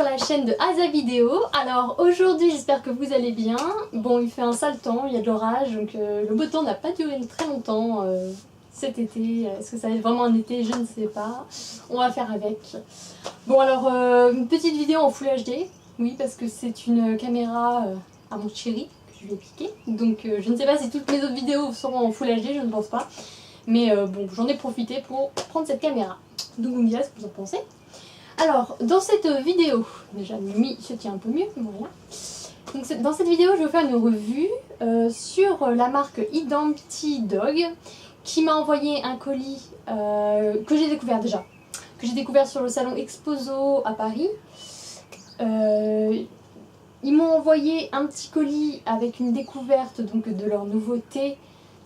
sur la chaîne de Aza Vidéo. Alors aujourd'hui j'espère que vous allez bien. Bon, il fait un sale temps, il y a de l'orage, donc le beau temps n'a pas duré très longtemps cet été. Est-ce que ça va être vraiment un été? Je ne sais pas. On va faire avec. Bon alors une petite vidéo en Full HD. Oui, parce que c'est une caméra à mon chéri que je lui ai piqué. Donc je ne sais pas si toutes mes autres vidéos seront en Full HD, je ne pense pas. Mais bon, j'en ai profité pour prendre cette caméra. Donc vous me direz ce que vous en pensez. Alors, dans cette vidéo, déjà Mimi se tient un peu mieux, voilà. Donc, dans cette vidéo, je vais vous faire une revue sur la marque Identity Dog qui m'a envoyé un colis que j'ai découvert déjà. Que j'ai découvert sur le salon Exposo à Paris. Ils m'ont envoyé un petit colis avec une découverte donc, de leur nouveauté.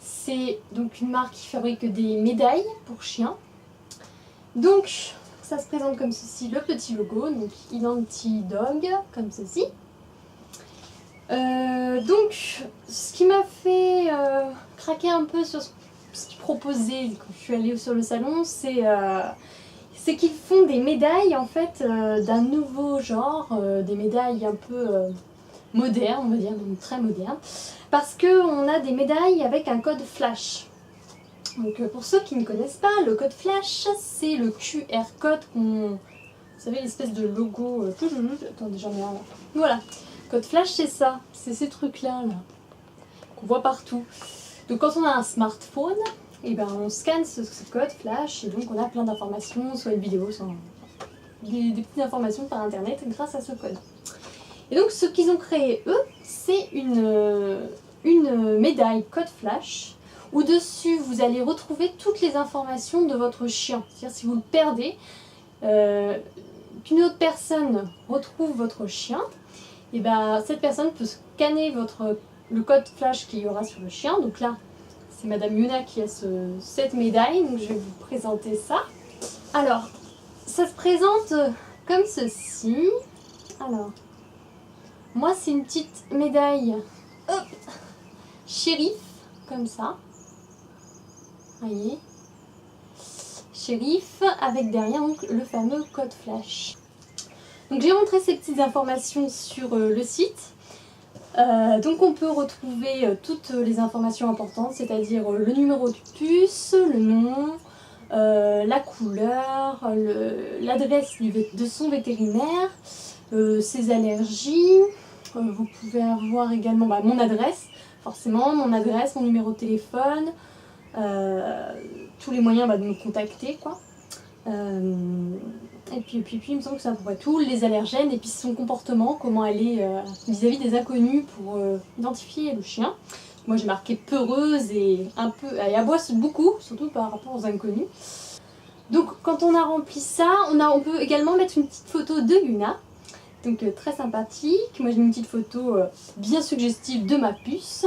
C'est donc une marque qui fabrique des médailles pour chiens. Donc, ça se présente comme ceci, le petit logo, donc Identity Dog, comme ceci. Donc, ce qui m'a fait craquer un peu sur ce qu'ils proposaient quand je suis allée sur le salon, c'est qu'ils font des médailles en fait d'un nouveau genre, des médailles un peu modernes, on va dire, donc très modernes, parce qu'on a des médailles avec un code flash. Donc pour ceux qui ne connaissent pas, le code flash, c'est le QR code qu'on... Vous savez, l'espèce de logo... Attendez, j'en ai un là. Voilà, code flash c'est ça, c'est ces trucs-là, là, qu'on voit partout. Donc quand on a un smartphone, et ben on scanne ce code flash et donc on a plein d'informations, soit une vidéo, soit des petites informations par internet grâce à ce code. Et donc ce qu'ils ont créé eux, c'est une médaille code flash où dessus vous allez retrouver toutes les informations de votre chien. C'est-à-dire si vous le perdez, qu'une autre personne retrouve votre chien, et ben cette personne peut scanner le code flash qu'il y aura sur le chien. Donc là, c'est Madame Yuna qui a cette médaille, donc je vais vous présenter ça. Alors, ça se présente comme ceci. Alors, moi c'est une petite médaille shérif, comme ça. Voyez, shérif avec derrière donc, le fameux code flash. Donc j'ai montré ces petites informations sur le site. Donc on peut retrouver toutes les informations importantes, c'est-à-dire le numéro de puce, le nom, la couleur, l'adresse de son vétérinaire, ses allergies. Vous pouvez avoir également mon adresse, forcément, mon numéro de téléphone. Tous les moyens de me contacter quoi. Et puis il me semble que c'est à peu près tout, les allergènes et puis son comportement, comment elle est vis-à-vis des inconnus pour identifier le chien. Moi j'ai marqué peureuse et un peu, elle aboie beaucoup, surtout par rapport aux inconnus. Donc quand on a rempli ça, on peut également mettre une petite photo de Yuna, donc très sympathique. Moi j'ai une petite photo bien suggestive de ma puce.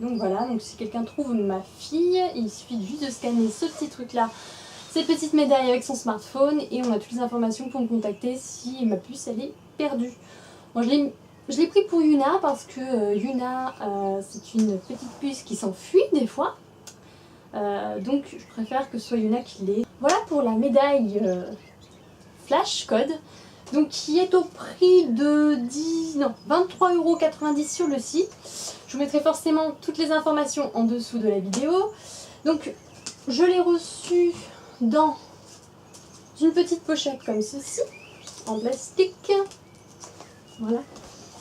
Donc voilà, donc si quelqu'un trouve ma fille, il suffit juste de scanner ce petit truc là, cette petite médaille avec son smartphone et on a toutes les informations pour me contacter si ma puce elle est perdue. Moi je l'ai pris pour Yuna parce que Yuna c'est une petite puce qui s'enfuit des fois. Donc je préfère que ce soit Yuna qui l'ait. Voilà pour la médaille Flash Code. Donc qui est au prix de 23,90 € sur le site. Je vous mettrai forcément toutes les informations en dessous de la vidéo. Donc je l'ai reçu dans une petite pochette comme ceci, en plastique. Voilà,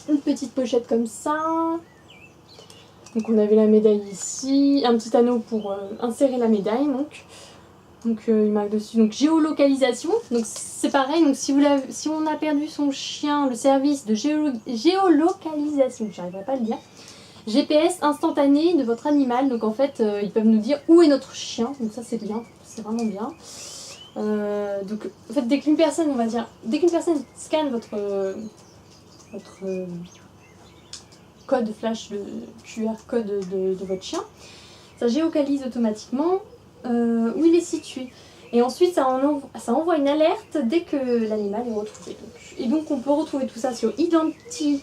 une petite pochette comme ça. Donc on avait la médaille ici, un petit anneau pour insérer la médaille donc il marque dessus donc géolocalisation. Donc c'est pareil, donc si on a perdu son chien, le service de géolocalisation, j'arriverai pas à le dire, GPS instantané de votre animal, donc en fait ils peuvent nous dire où est notre chien, donc ça c'est bien, c'est vraiment bien. Donc en fait dès qu'une personne scanne votre code flash, le QR code de votre chien, ça géolocalise automatiquement où il est situé. Et ensuite ça envoie une alerte dès que l'animal est retrouvé. Et donc on peut retrouver tout ça sur Identity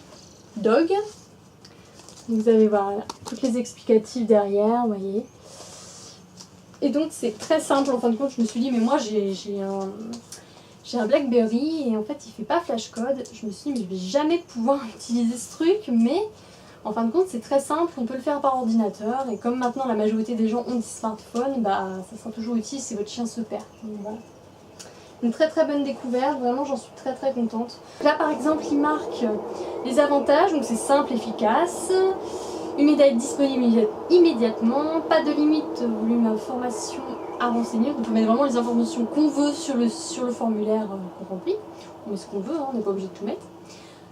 Dog. Vous allez voir toutes les explicatifs derrière, vous voyez. Et donc c'est très simple, en fin de compte je me suis dit mais moi j'ai J'ai un BlackBerry et en fait il fait pas flashcode. Je me suis dit mais je vais jamais pouvoir utiliser ce truc, mais en fin de compte c'est très simple, on peut le faire par ordinateur et comme maintenant la majorité des gens ont des smartphones, bah ça sera toujours utile si votre chien se perd. Donc, voilà. Une très très bonne découverte, vraiment j'en suis très très contente. Là par exemple il marque les avantages, donc c'est simple, efficace. Une médaille disponible immédiatement, pas de limite volume d'informations à renseigner. On peut mettre vraiment les informations qu'on veut sur le formulaire qu'on remplit. On met ce qu'on veut, hein, on n'est pas obligé de tout mettre.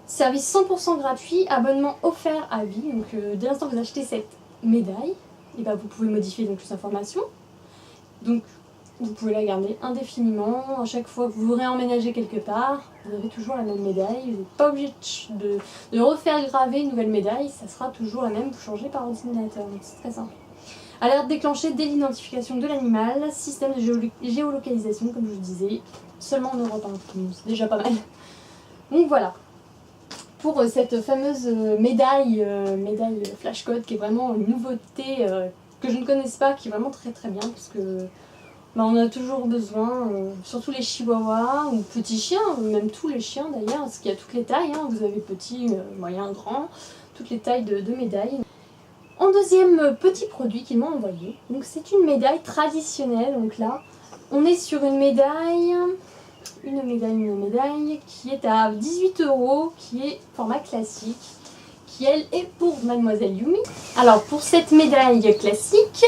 Service 100% gratuit, abonnement offert à vie. Donc dès l'instant que vous achetez cette médaille, et ben, vous pouvez modifier donc, les informations. Donc vous pouvez la garder indéfiniment. À chaque fois que vous vous réemménagez quelque part, vous avez toujours la même médaille. Vous n'êtes pas obligé de refaire graver une nouvelle médaille. Ça sera toujours la même, vous changez par ordinateur. Donc c'est très simple. Alerte déclenchée dès l'identification de l'animal. Système de géolocalisation, comme je vous disais. Seulement en Europe 1. C'est déjà pas mal. Donc voilà. Pour cette fameuse médaille flashcode qui est vraiment une nouveauté que je ne connaisse pas, qui est vraiment très très bien parce que bah, on a toujours besoin, surtout les chihuahuas ou petits chiens, même tous les chiens d'ailleurs, parce qu'il y a toutes les tailles, hein, vous avez petit, moyen, grand, toutes les tailles de médailles. En deuxième petit produit qu'ils m'ont envoyé, donc c'est une médaille traditionnelle, donc là on est sur une médaille qui est à 18 €, qui est format classique, qui elle est pour Mademoiselle Yumi. Alors pour cette médaille classique,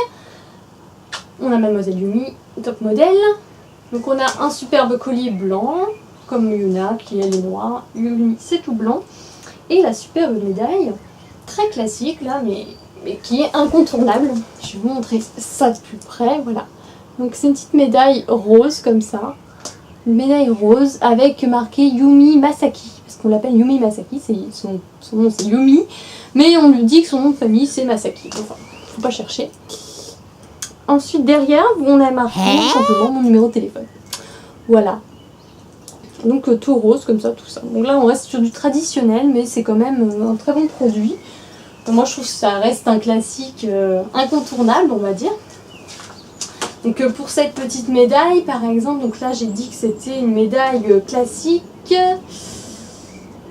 on a Mademoiselle Yumi, top modèle. Donc on a un superbe collier blanc, comme Yuna qui elle est noire, Yumi c'est tout blanc. Et la superbe médaille, très classique là, mais qui est incontournable. Je vais vous montrer ça de plus près, voilà. Donc c'est une petite médaille rose comme ça. Une médaille rose avec marqué Yumi Masaki. Parce qu'on l'appelle Yumi Masaki, son nom c'est Yumi. Mais on lui dit que son nom de famille c'est Masaki. Enfin, faut pas chercher. Ensuite derrière, on a marqué simplement mon numéro de téléphone. Voilà. Donc tout rose comme ça, tout ça. Donc là on reste sur du traditionnel, mais c'est quand même un très bon produit. Donc, moi je trouve que ça reste un classique incontournable, on va dire. Donc pour cette petite médaille par exemple, donc là j'ai dit que c'était une médaille classique.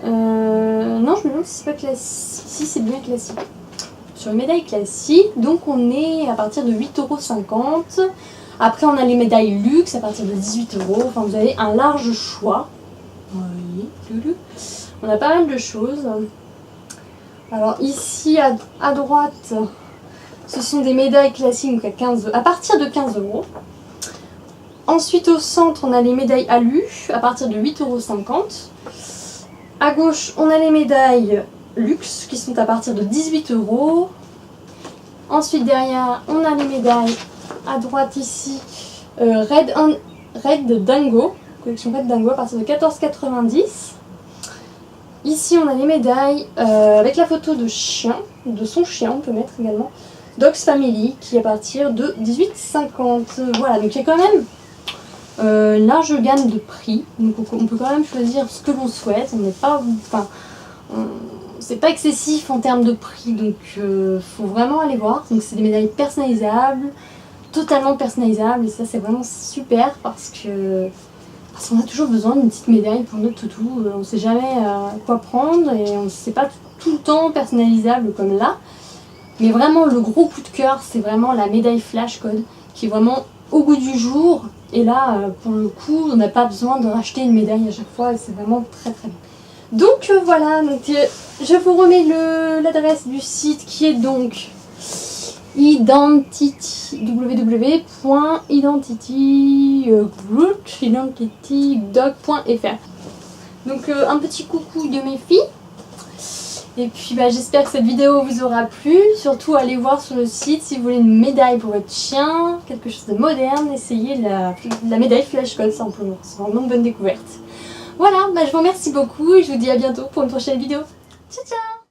Non, je me demande si c'est pas classique. Si c'est bien classique. Sur une médaille classique, donc on est à partir de 8,50 €. Après on a les médailles luxe à partir de 18 €. Enfin vous avez un large choix. Oui, on a pas mal de choses. Alors ici à droite, ce sont des médailles classiques donc à partir de 15 €. Ensuite au centre, on a les médailles alu à partir de 8,50 €. À gauche, on a les médailles luxe qui sont à partir de 18 €. Ensuite derrière, on a les médailles à droite ici, Red Dingo, collection Red Dingo à partir de 14,90 €. Ici on a les médailles avec la photo de chien, de son chien on peut mettre également, Dogs Family qui est à partir de 18,50 €. Voilà, donc il y a quand même une large gamme de prix, donc on peut quand même choisir ce que l'on souhaite, on n'est pas, enfin, c'est pas excessif en termes de prix, donc faut vraiment aller voir. Donc c'est des médailles personnalisables, totalement personnalisables, et ça c'est vraiment super parce qu'on a toujours besoin d'une petite médaille pour notre toutou. On ne sait jamais quoi prendre et on ne sait pas tout le temps personnalisable comme là. Mais vraiment le gros coup de cœur c'est vraiment la médaille flashcode qui est vraiment au goût du jour. Et là pour le coup on n'a pas besoin de racheter une médaille à chaque fois et c'est vraiment très très bien. Donc voilà, donc, je vous remets l'adresse du site qui est donc www.identitydog.fr. Donc un petit coucou de mes filles. Et puis bah, j'espère que cette vidéo vous aura plu. Surtout allez voir sur le site si vous voulez une médaille pour votre chien, quelque chose de moderne, essayez la médaille flashcode simplement. C'est vraiment une bonne découverte. Voilà, bah, je vous remercie beaucoup et je vous dis à bientôt pour une prochaine vidéo. Ciao ciao!